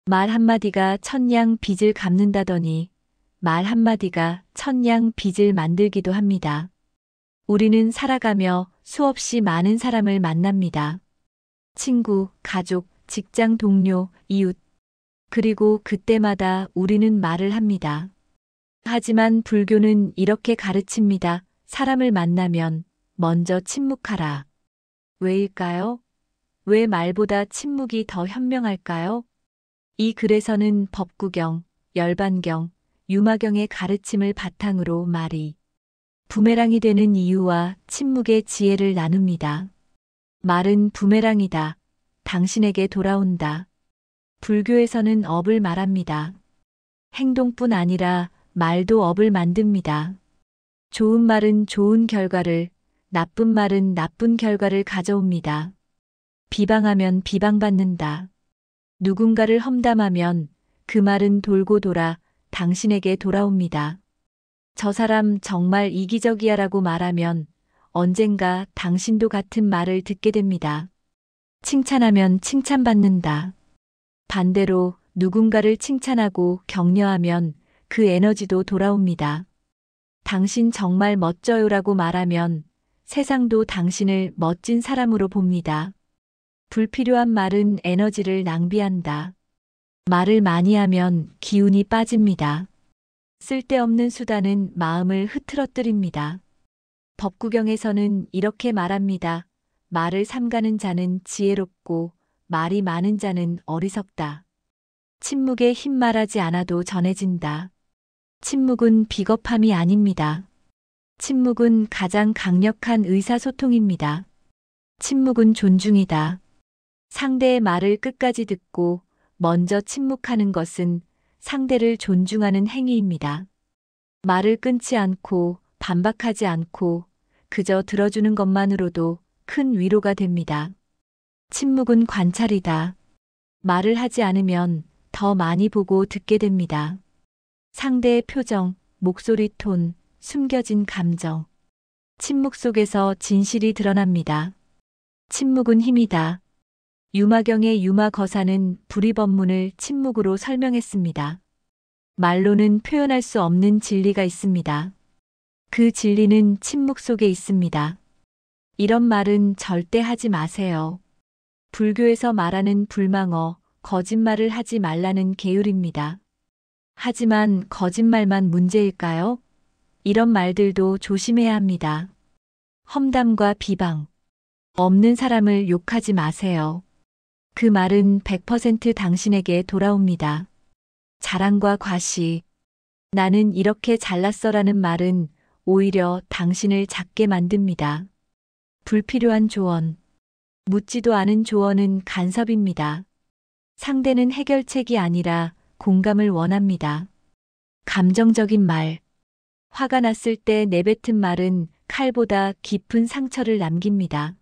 말 한마디가 천냥 빚을 갚는다더니 말 한마디가 천냥 빚을 만들기도 합니다. 우리는 살아가며 수없이 많은 사람을 만납니다. 친구, 가족, 직장 동료, 이웃. 그리고 그때마다 우리는 말을 합니다. 하지만 불교는 이렇게 가르칩니다. 사람을 만나면 먼저 침묵하라. 왜일까요? 왜 말보다 침묵이 더 현명할까요? 이 글에서는 법구경, 열반경, 유마경의 가르침을 바탕으로 말이 부메랑이 되는 이유와 침묵의 지혜를 나눕니다. 말은 부메랑이다. 당신에게 돌아온다. 불교에서는 업을 말합니다. 행동뿐 아니라 말도 업을 만듭니다. 좋은 말은 좋은 결과를, 나쁜 말은 나쁜 결과를 가져옵니다. 비방하면 비방받는다. 누군가를 험담하면 그 말은 돌고 돌아 당신에게 돌아옵니다. 저 사람 정말 이기적이야라고 말하면 언젠가 당신도 같은 말을 듣게 됩니다. 칭찬하면 칭찬받는다. 반대로 누군가를 칭찬하고 격려하면 그 에너지도 돌아옵니다. 당신 정말 멋져요라고 말하면 세상도 당신을 멋진 사람으로 봅니다. 불필요한 말은 에너지를 낭비한다. 말을 많이 하면 기운이 빠집니다. 쓸데없는 수다는 마음을 흐트러뜨립니다. 법구경에서는 이렇게 말합니다. 말을 삼가는 자는 지혜롭고 말이 많은 자는 어리석다. 침묵에 흰 말하지 않아도 전해진다. 침묵은 비겁함이 아닙니다. 침묵은 가장 강력한 의사소통입니다. 침묵은 존중이다. 상대의 말을 끝까지 듣고 먼저 침묵하는 것은 상대를 존중하는 행위입니다. 말을 끊지 않고 반박하지 않고 그저 들어주는 것만으로도 큰 위로가 됩니다. 침묵은 관찰이다. 말을 하지 않으면 더 많이 보고 듣게 됩니다. 상대의 표정, 목소리 톤, 숨겨진 감정. 침묵 속에서 진실이 드러납니다. 침묵은 힘이다. 유마경의 유마거사는 불이법문을 침묵으로 설명했습니다. 말로는 표현할 수 없는 진리가 있습니다. 그 진리는 침묵 속에 있습니다. 이런 말은 절대 하지 마세요. 불교에서 말하는 불망어, 거짓말을 하지 말라는 계율입니다. 하지만 거짓말만 문제일까요? 이런 말들도 조심해야 합니다. 험담과 비방. 없는 사람을 욕하지 마세요. 그 말은 100% 당신에게 돌아옵니다. 자랑과 과시. 나는 이렇게 잘났어라는 말은 오히려 당신을 작게 만듭니다. 불필요한 조언. 묻지도 않은 조언은 간섭입니다. 상대는 해결책이 아니라 공감을 원합니다. 감정적인 말. 화가 났을 때 내뱉은 말은 칼보다 깊은 상처를 남깁니다.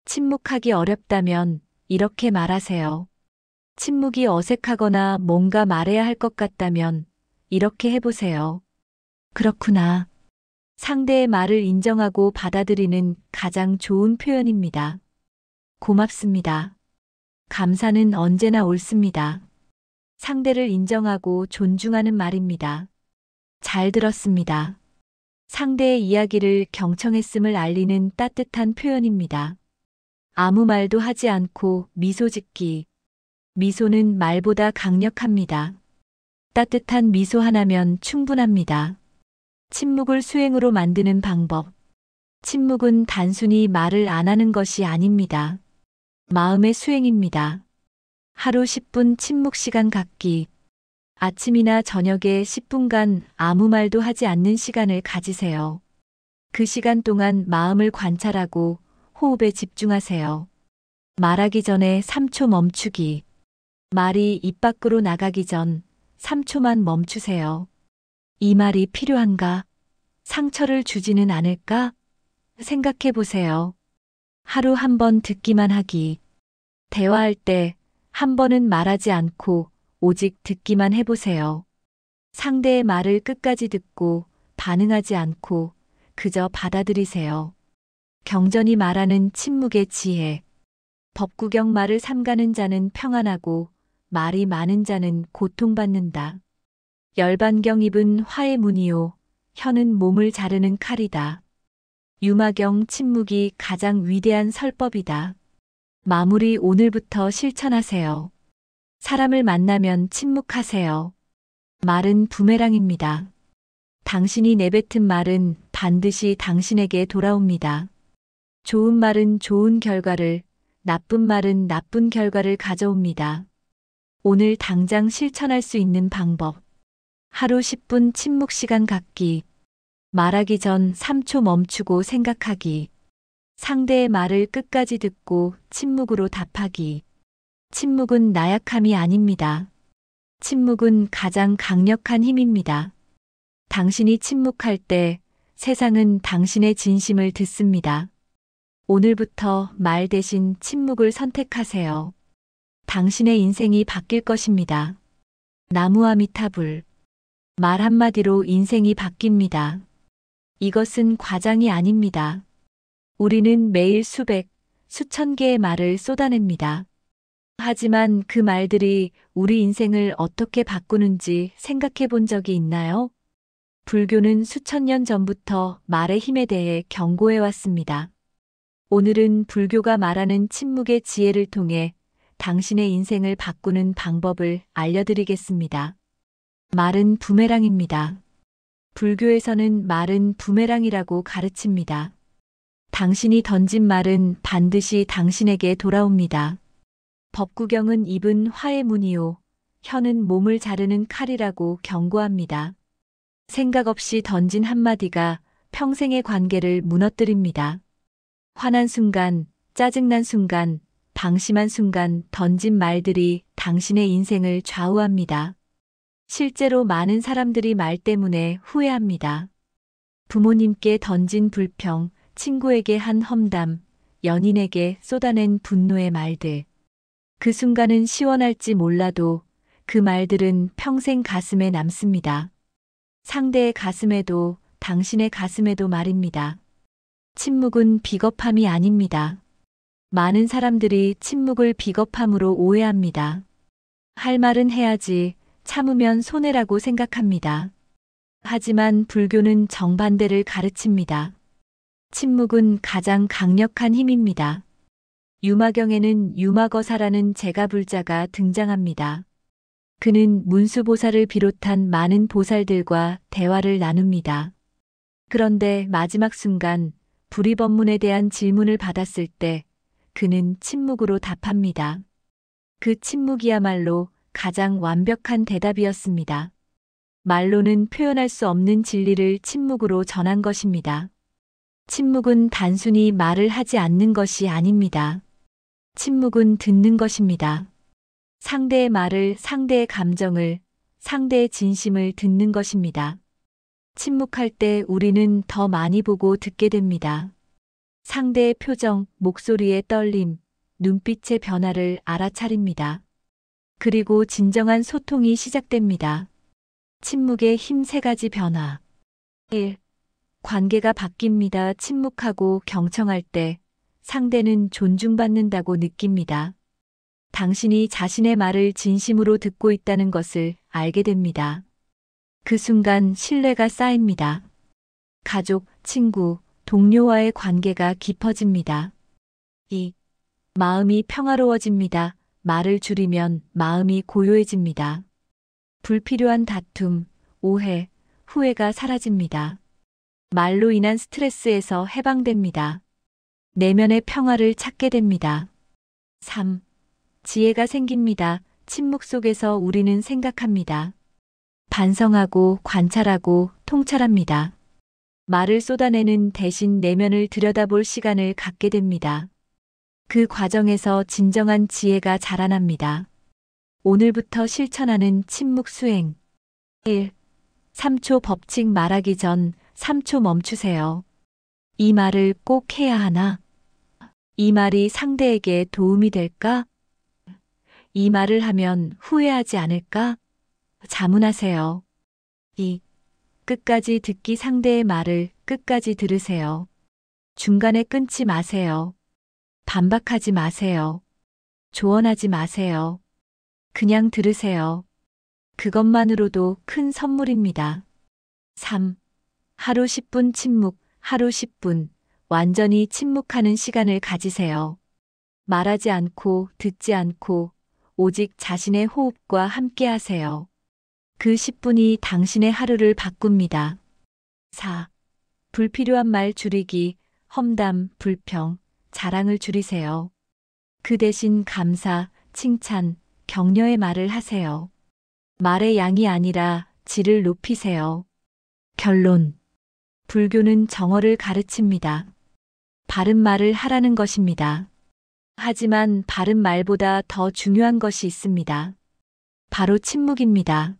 침묵하기 어렵다면 이렇게 말하세요. 침묵이 어색하거나 뭔가 말해야 할 것 같다면 이렇게 해보세요. 그렇구나. 상대의 말을 인정하고 받아들이는 가장 좋은 표현입니다. 고맙습니다. 감사는 언제나 옳습니다. 상대를 인정하고 존중하는 말입니다. 잘 들었습니다. 상대의 이야기를 경청했음을 알리는 따뜻한 표현입니다. 아무 말도 하지 않고 미소 짓기. 미소는 말보다 강력합니다. 따뜻한 미소 하나면 충분합니다. 침묵을 수행으로 만드는 방법. 침묵은 단순히 말을 안 하는 것이 아닙니다. 마음의 수행입니다. 하루 10분 침묵 시간 갖기. 아침이나 저녁에 10분간 아무 말도 하지 않는 시간을 가지세요. 그 시간 동안 마음을 관찰하고 호흡에 집중하세요. 말하기 전에 3초 멈추기. 말이 입 밖으로 나가기 전 3초만 멈추세요. 이 말이 필요한가? 상처를 주지는 않을까? 생각해 보세요. 하루 한 번 듣기만 하기. 대화할 때 한 번은 말하지 않고 오직 듣기만 해보세요. 상대의 말을 끝까지 듣고 반응하지 않고 그저 받아들이세요. 경전이 말하는 침묵의 지혜. 법구경 말을 삼가는 자는 평안하고 말이 많은 자는 고통받는다. 열반경 입은 화의 문이요. 혀는 몸을 자르는 칼이다. 유마경 침묵이 가장 위대한 설법이다. 마무리 오늘부터 실천하세요. 사람을 만나면 침묵하세요. 말은 부메랑입니다. 당신이 내뱉은 말은 반드시 당신에게 돌아옵니다. 좋은 말은 좋은 결과를, 나쁜 말은 나쁜 결과를 가져옵니다. 오늘 당장 실천할 수 있는 방법. 하루 10분 침묵 시간 갖기. 말하기 전 3초 멈추고 생각하기. 상대의 말을 끝까지 듣고 침묵으로 답하기. 침묵은 나약함이 아닙니다. 침묵은 가장 강력한 힘입니다. 당신이 침묵할 때 세상은 당신의 진심을 듣습니다. 오늘부터 말 대신 침묵을 선택하세요. 당신의 인생이 바뀔 것입니다. 나무아미타불. 말 한마디로 인생이 바뀝니다. 이것은 과장이 아닙니다. 우리는 매일 수백, 수천 개의 말을 쏟아냅니다. 하지만 그 말들이 우리 인생을 어떻게 바꾸는지 생각해 본 적이 있나요? 불교는 수천 년 전부터 말의 힘에 대해 경고해 왔습니다. 오늘은 불교가 말하는 침묵의 지혜를 통해 당신의 인생을 바꾸는 방법을 알려드리겠습니다. 말은 부메랑입니다. 불교에서는 말은 부메랑이라고 가르칩니다. 당신이 던진 말은 반드시 당신에게 돌아옵니다. 법구경은 입은 화의 문이요. 혀는 몸을 자르는 칼이라고 경고합니다. 생각 없이 던진 한마디가 평생의 관계를 무너뜨립니다. 화난 순간, 짜증난 순간, 방심한 순간 던진 말들이 당신의 인생을 좌우합니다. 실제로 많은 사람들이 말 때문에 후회합니다. 부모님께 던진 불평, 친구에게 한 험담, 연인에게 쏟아낸 분노의 말들. 그 순간은 시원할지 몰라도 그 말들은 평생 가슴에 남습니다. 상대의 가슴에도 당신의 가슴에도 말입니다. 침묵은 비겁함이 아닙니다. 많은 사람들이 침묵을 비겁함으로 오해합니다. 할 말은 해야지, 참으면 손해라고 생각합니다. 하지만 불교는 정반대를 가르칩니다. 침묵은 가장 강력한 힘입니다. 유마경에는 유마거사라는 제가불자가 등장합니다. 그는 문수보살을 비롯한 많은 보살들과 대화를 나눕니다. 그런데 마지막 순간 불의법문에 대한 질문을 받았을 때 그는 침묵으로 답합니다. 그 침묵이야말로 가장 완벽한 대답이었습니다. 말로는 표현할 수 없는 진리를 침묵으로 전한 것입니다. 침묵은 단순히 말을 하지 않는 것이 아닙니다. 침묵은 듣는 것입니다. 상대의 말을, 상대의 감정을, 상대의 진심을 듣는 것입니다. 침묵할 때 우리는 더 많이 보고 듣게 됩니다. 상대의 표정, 목소리의 떨림, 눈빛의 변화를 알아차립니다. 그리고 진정한 소통이 시작됩니다. 침묵의 힘 3가지 변화. 1. 관계가 바뀝니다. 침묵하고 경청할 때 상대는 존중받는다고 느낍니다. 당신이 자신의 말을 진심으로 듣고 있다는 것을 알게 됩니다. 그 순간 신뢰가 쌓입니다. 가족, 친구, 동료와의 관계가 깊어집니다. 2. 마음이 평화로워집니다. 말을 줄이면 마음이 고요해집니다. 불필요한 다툼, 오해, 후회가 사라집니다. 말로 인한 스트레스에서 해방됩니다. 내면의 평화를 찾게 됩니다. 3. 지혜가 생깁니다. 침묵 속에서 우리는 생각합니다. 반성하고 관찰하고 통찰합니다. 말을 쏟아내는 대신 내면을 들여다볼 시간을 갖게 됩니다. 그 과정에서 진정한 지혜가 자라납니다. 오늘부터 실천하는 침묵 수행. 1. 3초 법칙. 말하기 전 3초 멈추세요. 이 말을 꼭 해야 하나? 이 말이 상대에게 도움이 될까? 이 말을 하면 후회하지 않을까? 자문하세요. 2. 끝까지 듣기. 상대의 말을 끝까지 들으세요. 중간에 끊지 마세요. 반박하지 마세요. 조언하지 마세요. 그냥 들으세요. 그것만으로도 큰 선물입니다. 3. 하루 10분 침묵, 하루 10분. 완전히 침묵하는 시간을 가지세요. 말하지 않고, 듣지 않고, 오직 자신의 호흡과 함께 하세요. 그 10분이 당신의 하루를 바꿉니다. 4. 불필요한 말 줄이기, 험담, 불평, 자랑을 줄이세요. 그 대신 감사, 칭찬, 격려의 말을 하세요. 말의 양이 아니라 질을 높이세요. 결론. 불교는 정어를 가르칩니다. 바른 말을 하라는 것입니다. 하지만 바른 말보다 더 중요한 것이 있습니다. 바로 침묵입니다.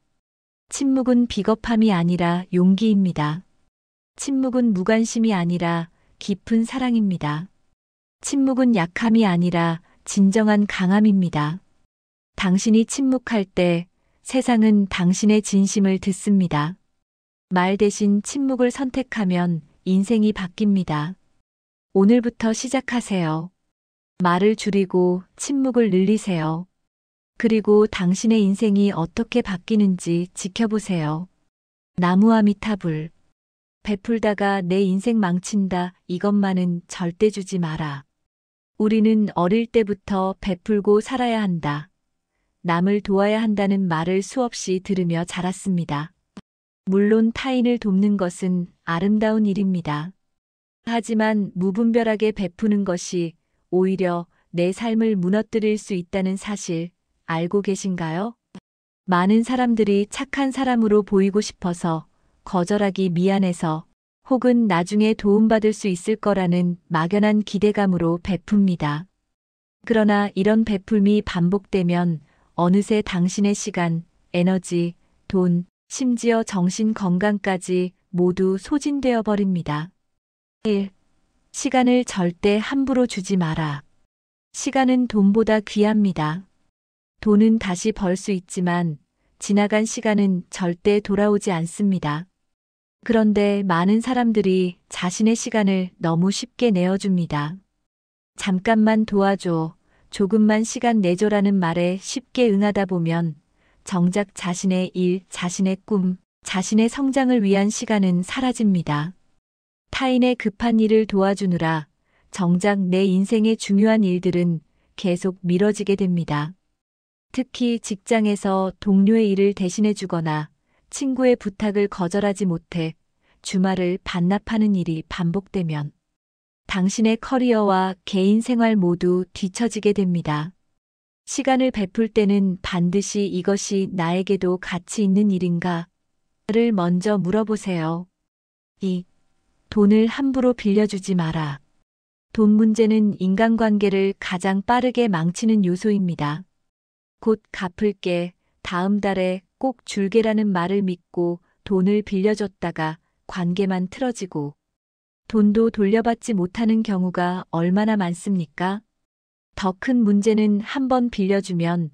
침묵은 비겁함이 아니라 용기입니다. 침묵은 무관심이 아니라 깊은 사랑입니다. 침묵은 약함이 아니라 진정한 강함입니다. 당신이 침묵할 때 세상은 당신의 진심을 듣습니다. 말 대신 침묵을 선택하면 인생이 바뀝니다. 오늘부터 시작하세요. 말을 줄이고 침묵을 늘리세요. 그리고 당신의 인생이 어떻게 바뀌는지 지켜보세요. 나무아미타불. 베풀다가 내 인생 망친다. 이것만은 절대 주지 마라. 우리는 어릴 때부터 베풀고 살아야 한다. 남을 도와야 한다는 말을 수없이 들으며 자랐습니다. 물론 타인을 돕는 것은 아름다운 일입니다. 하지만 무분별하게 베푸는 것이 오히려 내 삶을 무너뜨릴 수 있다는 사실 알고 계신가요? 많은 사람들이 착한 사람으로 보이고 싶어서, 거절하기 미안해서, 혹은 나중에 도움받을 수 있을 거라는 막연한 기대감으로 베풉니다. 그러나 이런 베풀미 반복되면 어느새 당신의 시간, 에너지, 돈, 심지어 정신 건강까지 모두 소진되어 버립니다. 1. 시간을 절대 함부로 주지 마라. 시간은 돈보다 귀합니다. 돈은 다시 벌 수 있지만 지나간 시간은 절대 돌아오지 않습니다. 그런데 많은 사람들이 자신의 시간을 너무 쉽게 내어줍니다. 잠깐만 도와줘, 조금만 시간 내줘라는 말에 쉽게 응하다 보면 정작 자신의 일, 자신의 꿈, 자신의 성장을 위한 시간은 사라집니다. 타인의 급한 일을 도와주느라 정작 내 인생의 중요한 일들은 계속 미뤄지게 됩니다. 특히 직장에서 동료의 일을 대신해 주거나 친구의 부탁을 거절하지 못해 주말을 반납하는 일이 반복되면 당신의 커리어와 개인 생활 모두 뒤처지게 됩니다. 시간을 베풀 때는 반드시 이것이 나에게도 가치 있는 일인가? 를 먼저 물어보세요. 2. 돈을 함부로 빌려주지 마라. 돈 문제는 인간관계를 가장 빠르게 망치는 요소입니다. 곧 갚을게, 다음 달에 꼭 줄게라는 말을 믿고 돈을 빌려줬다가 관계만 틀어지고 돈도 돌려받지 못하는 경우가 얼마나 많습니까? 더 큰 문제는 한 번 빌려주면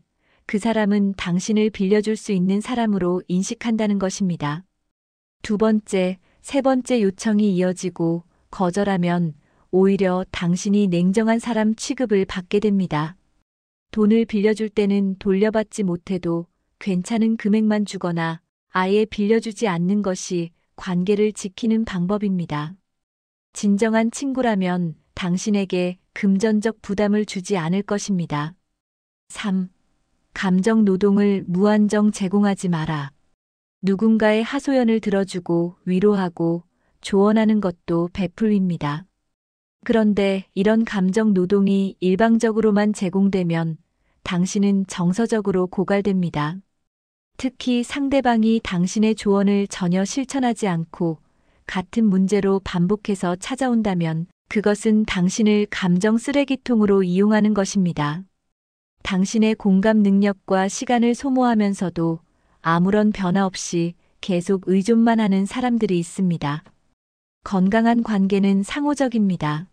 그 사람은 당신을 빌려줄 수 있는 사람으로 인식한다는 것입니다. 두 번째, 세 번째 요청이 이어지고 거절하면 오히려 당신이 냉정한 사람 취급을 받게 됩니다. 돈을 빌려줄 때는 돌려받지 못해도 괜찮은 금액만 주거나 아예 빌려주지 않는 것이 관계를 지키는 방법입니다. 진정한 친구라면 당신에게 금전적 부담을 주지 않을 것입니다. 3. 감정 노동을 무한정 제공하지 마라. 누군가의 하소연을 들어주고 위로하고 조언하는 것도 베풀입니다. 그런데 이런 감정 노동이 일방적으로만 제공되면 당신은 정서적으로 고갈됩니다. 특히 상대방이 당신의 조언을 전혀 실천하지 않고 같은 문제로 반복해서 찾아온다면 그것은 당신을 감정 쓰레기통으로 이용하는 것입니다. 당신의 공감 능력과 시간을 소모하면서도 아무런 변화 없이 계속 의존만 하는 사람들이 있습니다. 건강한 관계는 상호적입니다.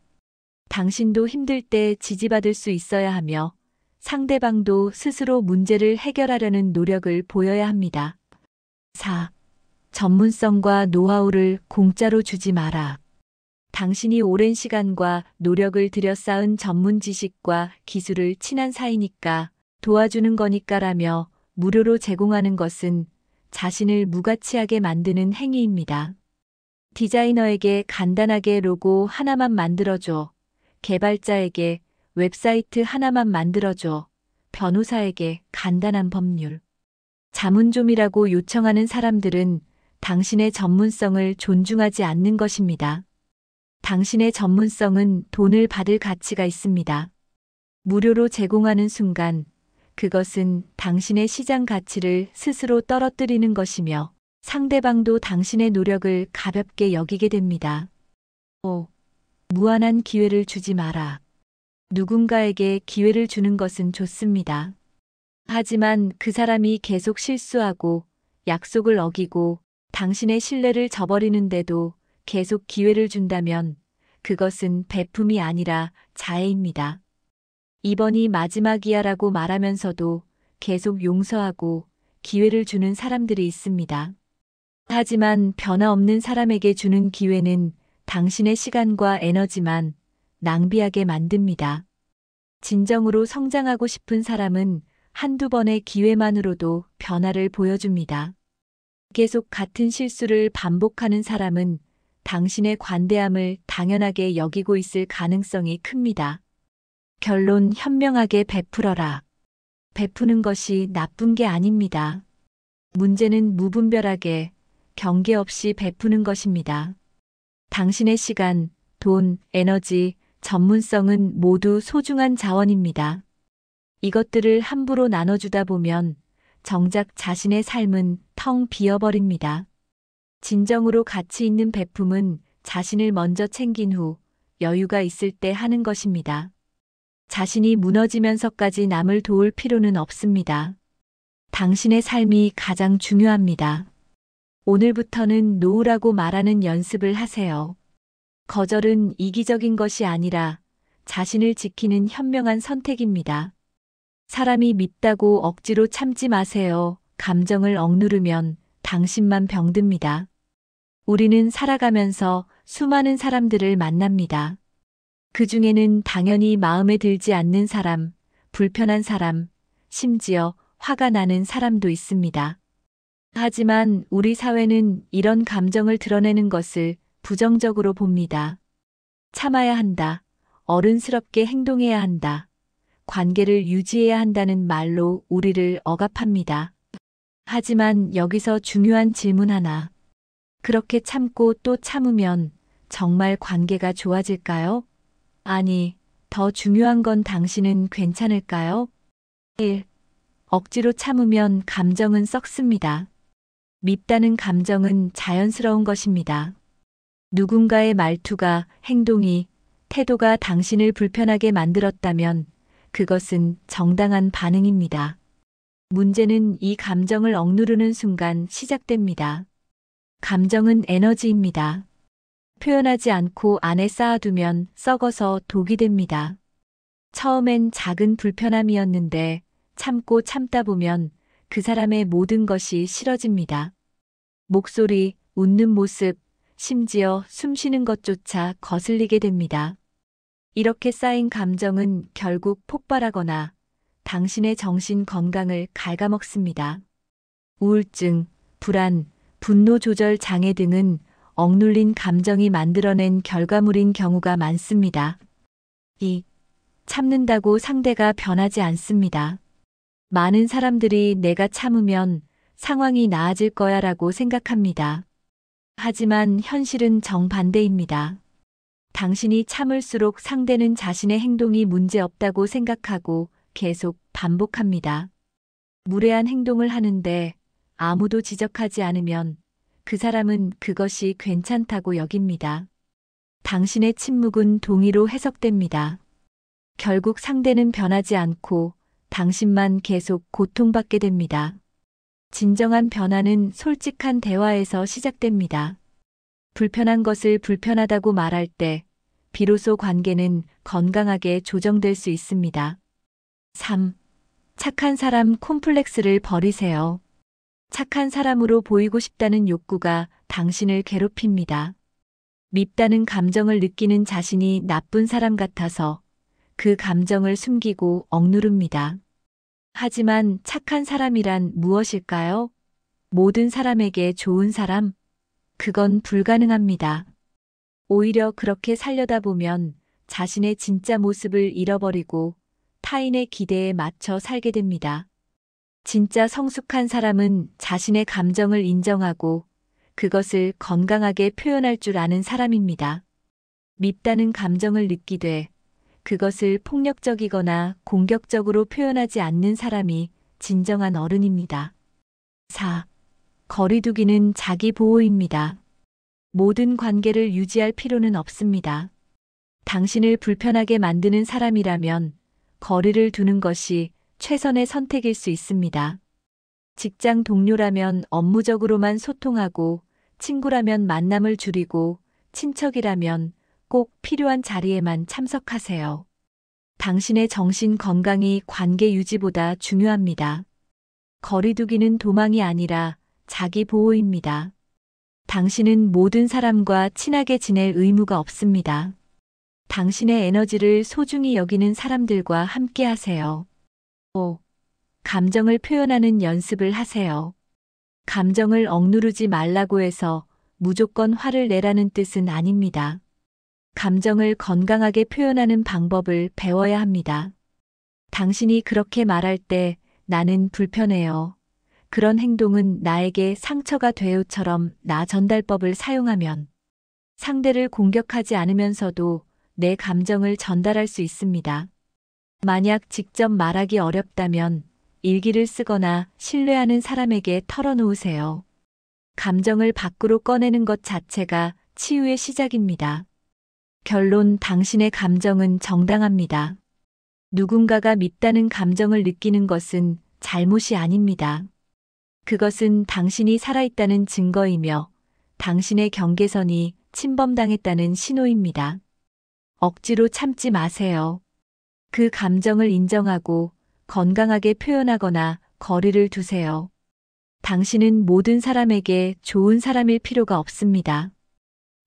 당신도 힘들 때 지지받을 수 있어야 하며 상대방도 스스로 문제를 해결하려는 노력을 보여야 합니다. 4. 전문성과 노하우를 공짜로 주지 마라. 당신이 오랜 시간과 노력을 들여 쌓은 전문 지식과 기술을 친한 사이니까 도와주는 거니까라며 무료로 제공하는 것은 자신을 무가치하게 만드는 행위입니다. 디자이너에게 간단하게 로고 하나만 만들어줘. 개발자에게 웹사이트 하나만 만들어줘. 변호사에게 간단한 법률. 자문 좀이라고 요청하는 사람들은 당신의 전문성을 존중하지 않는 것입니다. 당신의 전문성은 돈을 받을 가치가 있습니다. 무료로 제공하는 순간 그것은 당신의 시장 가치를 스스로 떨어뜨리는 것이며 상대방도 당신의 노력을 가볍게 여기게 됩니다. 5. 무한한 기회를 주지 마라. 누군가에게 기회를 주는 것은 좋습니다. 하지만 그 사람이 계속 실수하고 약속을 어기고 당신의 신뢰를 저버리는데도 계속 기회를 준다면 그것은 베품이 아니라 자해입니다. 이번이 마지막이야라고 말하면서도 계속 용서하고 기회를 주는 사람들이 있습니다. 하지만 변화 없는 사람에게 주는 기회는 당신의 시간과 에너지만 낭비하게 만듭니다. 진정으로 성장하고 싶은 사람은 한두 번의 기회만으로도 변화를 보여줍니다. 계속 같은 실수를 반복하는 사람은 당신의 관대함을 당연하게 여기고 있을 가능성이 큽니다. 결론 현명하게 베풀어라. 베푸는 것이 나쁜 게 아닙니다. 문제는 무분별하게 경계 없이 베푸는 것입니다. 당신의 시간, 돈, 에너지, 전문성은 모두 소중한 자원입니다. 이것들을 함부로 나눠주다 보면 정작 자신의 삶은 텅 비어버립니다. 진정으로 가치 있는 베품은 자신을 먼저 챙긴 후 여유가 있을 때 하는 것입니다. 자신이 무너지면서까지 남을 도울 필요는 없습니다. 당신의 삶이 가장 중요합니다. 오늘부터는 노우라고 말하는 연습을 하세요. 거절은 이기적인 것이 아니라 자신을 지키는 현명한 선택입니다. 사람이 밉다고 억지로 참지 마세요. 감정을 억누르면 당신만 병듭니다. 우리는 살아가면서 수많은 사람들을 만납니다. 그 중에는 당연히 마음에 들지 않는 사람, 불편한 사람, 심지어 화가 나는 사람도 있습니다. 하지만 우리 사회는 이런 감정을 드러내는 것을 부정적으로 봅니다. 참아야 한다. 어른스럽게 행동해야 한다. 관계를 유지해야 한다는 말로 우리를 억압합니다. 하지만 여기서 중요한 질문 하나. 그렇게 참고 또 참으면 정말 관계가 좋아질까요? 아니, 더 중요한 건 당신은 괜찮을까요? 1. 억지로 참으면 감정은 썩습니다. 밉다는 감정은 자연스러운 것입니다. 누군가의 말투가, 행동이, 태도가 당신을 불편하게 만들었다면 그것은 정당한 반응입니다. 문제는 이 감정을 억누르는 순간 시작됩니다. 감정은 에너지입니다. 표현하지 않고 안에 쌓아두면 썩어서 독이 됩니다. 처음엔 작은 불편함이었는데 참고 참다 보면 그 사람의 모든 것이 싫어집니다. 목소리, 웃는 모습, 심지어 숨 쉬는 것조차 거슬리게 됩니다. 이렇게 쌓인 감정은 결국 폭발하거나 당신의 정신 건강을 갉아먹습니다. 우울증, 불안, 분노 조절 장애 등은 억눌린 감정이 만들어낸 결과물인 경우가 많습니다. 2. 참는다고 상대가 변하지 않습니다. 많은 사람들이 내가 참으면 상황이 나아질 거야라고 생각합니다. 하지만 현실은 정반대입니다. 당신이 참을수록 상대는 자신의 행동이 문제없다고 생각하고 계속 반복합니다. 무례한 행동을 하는데 아무도 지적하지 않으면 그 사람은 그것이 괜찮다고 여깁니다. 당신의 침묵은 동의로 해석됩니다. 결국 상대는 변하지 않고 당신만 계속 고통받게 됩니다. 진정한 변화는 솔직한 대화에서 시작됩니다. 불편한 것을 불편하다고 말할 때 비로소 관계는 건강하게 조정될 수 있습니다. 3. 착한 사람 콤플렉스를 버리세요. 착한 사람으로 보이고 싶다는 욕구가 당신을 괴롭힙니다. 밉다는 감정을 느끼는 자신이 나쁜 사람 같아서 그 감정을 숨기고 억누릅니다. 하지만 착한 사람이란 무엇일까요? 모든 사람에게 좋은 사람? 그건 불가능합니다. 오히려 그렇게 살려다 보면 자신의 진짜 모습을 잃어버리고 타인의 기대에 맞춰 살게 됩니다. 진짜 성숙한 사람은 자신의 감정을 인정하고 그것을 건강하게 표현할 줄 아는 사람입니다. 밉다는 감정을 느끼되 그것을 폭력적이거나 공격적으로 표현하지 않는 사람이 진정한 어른입니다. 4. 거리두기는 자기 보호입니다. 모든 관계를 유지할 필요는 없습니다. 당신을 불편하게 만드는 사람이라면 거리를 두는 것이 최선의 선택일 수 있습니다. 직장 동료라면 업무적으로만 소통하고, 친구라면 만남을 줄이고, 친척이라면 꼭 필요한 자리에만 참석하세요. 당신의 정신 건강이 관계 유지보다 중요합니다. 거리두기는 도망이 아니라 자기 보호입니다. 당신은 모든 사람과 친하게 지낼 의무가 없습니다. 당신의 에너지를 소중히 여기는 사람들과 함께 하세요. 5. 감정을 표현하는 연습을 하세요. 감정을 억누르지 말라고 해서 무조건 화를 내라는 뜻은 아닙니다. 감정을 건강하게 표현하는 방법을 배워야 합니다. 당신이 그렇게 말할 때 나는 불편해요. 그런 행동은 나에게 상처가 돼요처럼 나 전달법을 사용하면 상대를 공격하지 않으면서도 내 감정을 전달할 수 있습니다. 만약 직접 말하기 어렵다면 일기를 쓰거나 신뢰하는 사람에게 털어놓으세요. 감정을 밖으로 꺼내는 것 자체가 치유의 시작입니다. 결론, 당신의 감정은 정당합니다. 누군가가 밉다는 감정을 느끼는 것은 잘못이 아닙니다. 그것은 당신이 살아있다는 증거이며 당신의 경계선이 침범당했다는 신호입니다. 억지로 참지 마세요. 그 감정을 인정하고 건강하게 표현하거나 거리를 두세요. 당신은 모든 사람에게 좋은 사람일 필요가 없습니다.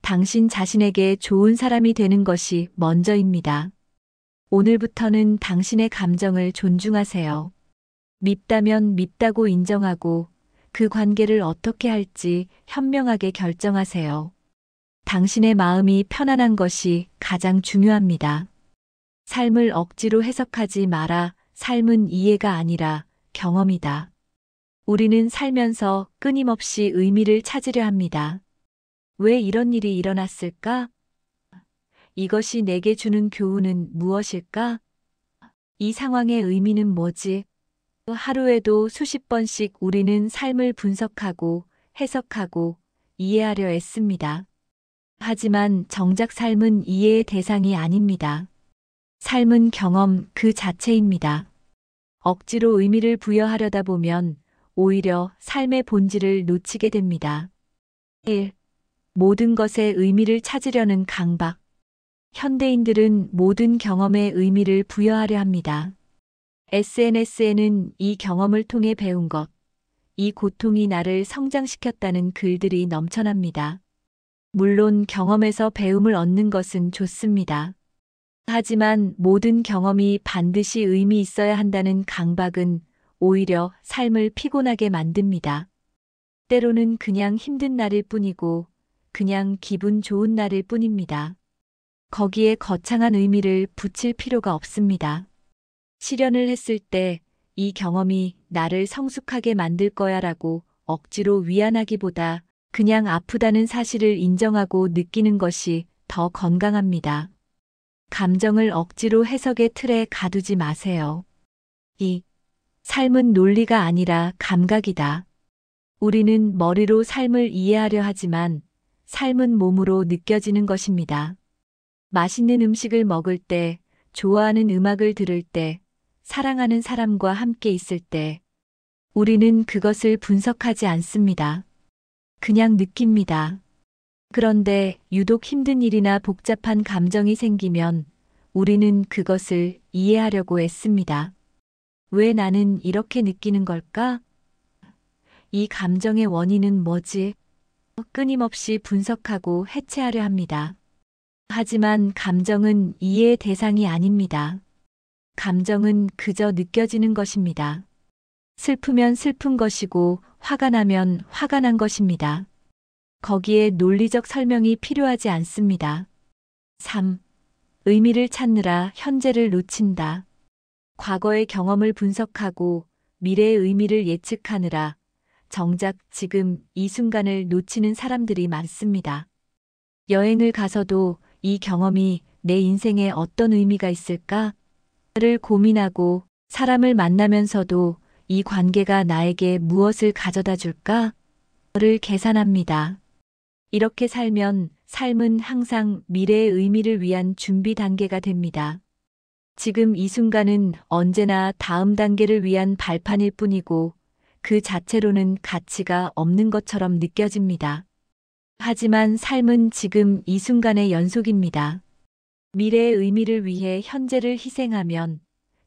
당신 자신에게 좋은 사람이 되는 것이 먼저입니다. 오늘부터는 당신의 감정을 존중하세요. 밉다면 밉다고 인정하고 그 관계를 어떻게 할지 현명하게 결정하세요. 당신의 마음이 편안한 것이 가장 중요합니다. 삶을 억지로 해석하지 마라. 삶은 이해가 아니라 경험이다. 우리는 살면서 끊임없이 의미를 찾으려 합니다. 왜 이런 일이 일어났을까? 이것이 내게 주는 교훈은 무엇일까? 이 상황의 의미는 뭐지? 하루에도 수십 번씩 우리는 삶을 분석하고 해석하고 이해하려 애씁니다. 하지만 정작 삶은 이해의 대상이 아닙니다. 삶은 경험 그 자체입니다. 억지로 의미를 부여하려다 보면 오히려 삶의 본질을 놓치게 됩니다. 1. 모든 것에 의미를 찾으려는 강박. 현대인들은 모든 경험에 의미를 부여하려 합니다. SNS에는 이 경험을 통해 배운 것, 이 고통이 나를 성장시켰다는 글들이 넘쳐납니다. 물론 경험에서 배움을 얻는 것은 좋습니다. 하지만 모든 경험이 반드시 의미 있어야 한다는 강박은 오히려 삶을 피곤하게 만듭니다. 때로는 그냥 힘든 날일 뿐이고 그냥 기분 좋은 날일 뿐입니다. 거기에 거창한 의미를 붙일 필요가 없습니다. 실현을 했을 때 이 경험이 나를 성숙하게 만들 거야 라고 억지로 위안하기보다 그냥 아프다는 사실을 인정하고 느끼는 것이 더 건강합니다. 감정을 억지로 해석의 틀에 가두지 마세요. 2. 삶은 논리가 아니라 감각이다. 우리는 머리로 삶을 이해하려 하지만 삶은 몸으로 느껴지는 것입니다. 맛있는 음식을 먹을 때, 좋아하는 음악을 들을 때, 사랑하는 사람과 함께 있을 때, 우리는 그것을 분석하지 않습니다. 그냥 느낍니다. 그런데 유독 힘든 일이나 복잡한 감정이 생기면 우리는 그것을 이해하려고 애씁니다. 왜 나는 이렇게 느끼는 걸까? 이 감정의 원인은 뭐지? 끊임없이 분석하고 해체하려 합니다. 하지만 감정은 이해의 대상이 아닙니다. 감정은 그저 느껴지는 것입니다. 슬프면 슬픈 것이고 화가 나면 화가 난 것입니다. 거기에 논리적 설명이 필요하지 않습니다. 3. 의미를 찾느라 현재를 놓친다. 과거의 경험을 분석하고 미래의 의미를 예측하느라 정작 지금 이 순간을 놓치는 사람들이 많습니다. 여행을 가서도 이 경험이 내 인생에 어떤 의미가 있을까를 고민하고 사람을 만나면서도 이 관계가 나에게 무엇을 가져다 줄까를 계산합니다. 이렇게 살면 삶은 항상 미래의 의미를 위한 준비 단계가 됩니다. 지금 이 순간은 언제나 다음 단계를 위한 발판일 뿐이고 그 자체로는 가치가 없는 것처럼 느껴집니다. 하지만 삶은 지금 이 순간의 연속입니다. 미래의 의미를 위해 현재를 희생하면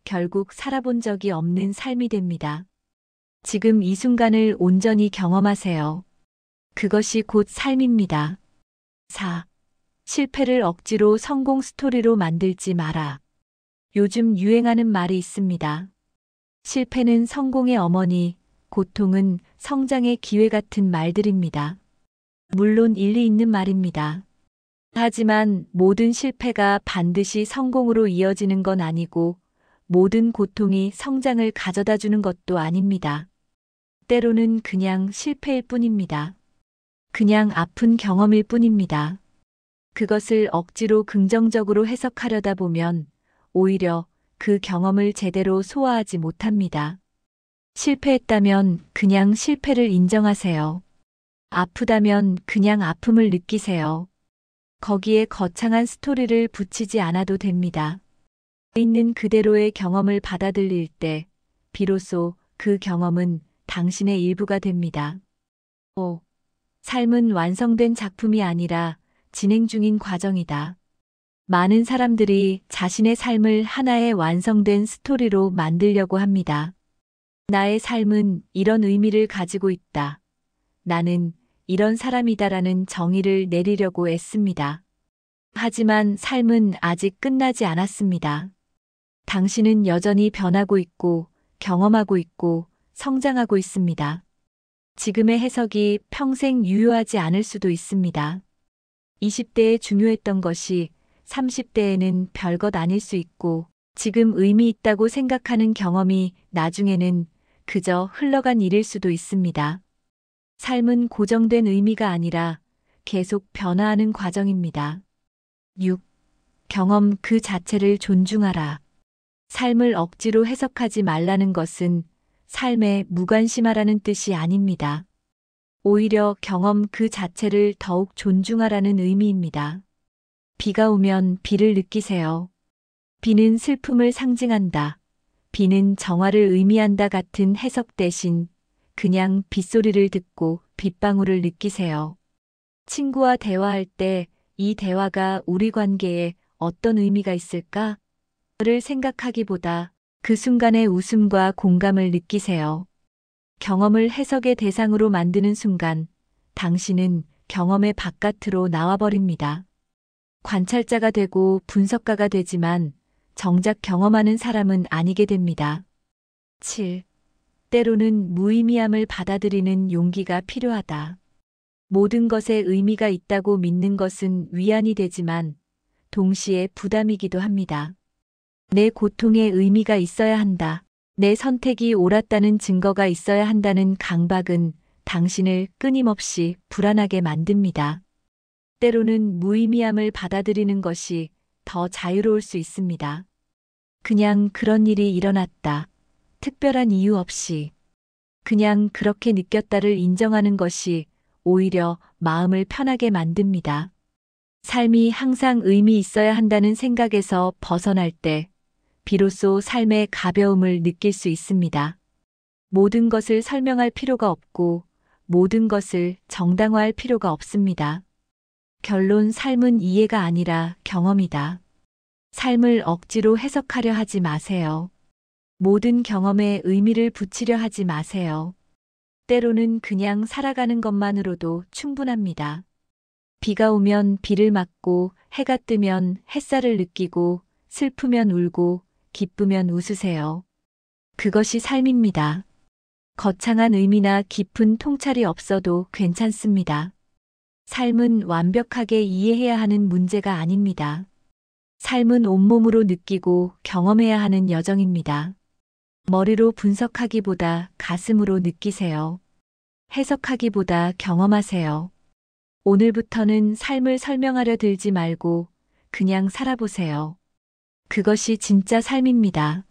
결국 살아본 적이 없는 삶이 됩니다. 지금 이 순간을 온전히 경험하세요. 그것이 곧 삶입니다. 4. 실패를 억지로 성공 스토리로 만들지 마라. 요즘 유행하는 말이 있습니다. 실패는 성공의 어머니, 고통은 성장의 기회 같은 말들입니다. 물론 일리 있는 말입니다. 하지만 모든 실패가 반드시 성공으로 이어지는 건 아니고 모든 고통이 성장을 가져다 주는 것도 아닙니다. 때로는 그냥 실패일 뿐입니다. 그냥 아픈 경험일 뿐입니다. 그것을 억지로 긍정적으로 해석하려다 보면 오히려 그 경험을 제대로 소화하지 못합니다. 실패했다면 그냥 실패를 인정하세요. 아프다면 그냥 아픔을 느끼세요. 거기에 거창한 스토리를 붙이지 않아도 됩니다. 있는 그대로의 경험을 받아들일 때 비로소 그 경험은 당신의 일부가 됩니다. 5. 삶은 완성된 작품이 아니라 진행 중인 과정이다. 많은 사람들이 자신의 삶을 하나의 완성된 스토리로 만들려고 합니다. 나의 삶은 이런 의미를 가지고 있다. 나는 이런 사람이다라는 정의를 내리려고 애씁니다. 하지만 삶은 아직 끝나지 않았습니다. 당신은 여전히 변하고 있고 경험하고 있고 성장하고 있습니다. 지금의 해석이 평생 유효하지 않을 수도 있습니다. 20대에 중요했던 것이 30대에는 별것 아닐 수 있고 지금 의미 있다고 생각하는 경험이 나중에는 그저 흘러간 일일 수도 있습니다. 삶은 고정된 의미가 아니라 계속 변화하는 과정입니다. 6. 경험 그 자체를 존중하라. 삶을 억지로 해석하지 말라는 것은 삶에 무관심하라는 뜻이 아닙니다. 오히려 경험 그 자체를 더욱 존중하라는 의미입니다. 비가 오면 비를 느끼세요. 비는 슬픔을 상징한다. 비는 정화를 의미한다 같은 해석 대신 그냥 빗소리를 듣고 빗방울을 느끼세요. 친구와 대화할 때 이 대화가 우리 관계에 어떤 의미가 있을까를 생각하기보다 그 순간의 웃음과 공감을 느끼세요. 경험을 해석의 대상으로 만드는 순간 당신은 경험의 바깥으로 나와버립니다. 관찰자가 되고 분석가가 되지만 정작 경험하는 사람은 아니게 됩니다. 7. 때로는 무의미함을 받아들이는 용기가 필요하다. 모든 것에 의미가 있다고 믿는 것은 위안이 되지만 동시에 부담이기도 합니다. 내 고통에 의미가 있어야 한다. 내 선택이 옳았다는 증거가 있어야 한다는 강박은 당신을 끊임없이 불안하게 만듭니다. 때로는 무의미함을 받아들이는 것이 더 자유로울 수 있습니다. 그냥 그런 일이 일어났다. 특별한 이유 없이. 그냥 그렇게 느꼈다를 인정하는 것이 오히려 마음을 편하게 만듭니다. 삶이 항상 의미 있어야 한다는 생각에서 벗어날 때 비로소 삶의 가벼움을 느낄 수 있습니다. 모든 것을 설명할 필요가 없고 모든 것을 정당화할 필요가 없습니다. 결론 삶은 이해가 아니라 경험이다. 삶을 억지로 해석하려 하지 마세요. 모든 경험에 의미를 붙이려 하지 마세요. 때로는 그냥 살아가는 것만으로도 충분합니다. 비가 오면 비를 맞고 해가 뜨면 햇살을 느끼고 슬프면 울고 기쁘면 웃으세요. 그것이 삶입니다. 거창한 의미나 깊은 통찰이 없어도 괜찮습니다. 삶은 완벽하게 이해해야 하는 문제가 아닙니다. 삶은 온몸으로 느끼고 경험해야 하는 여정입니다. 머리로 분석하기보다 가슴으로 느끼세요. 해석하기보다 경험하세요. 오늘부터는 삶을 설명하려 들지 말고 그냥 살아보세요. 그것이 진짜 삶입니다.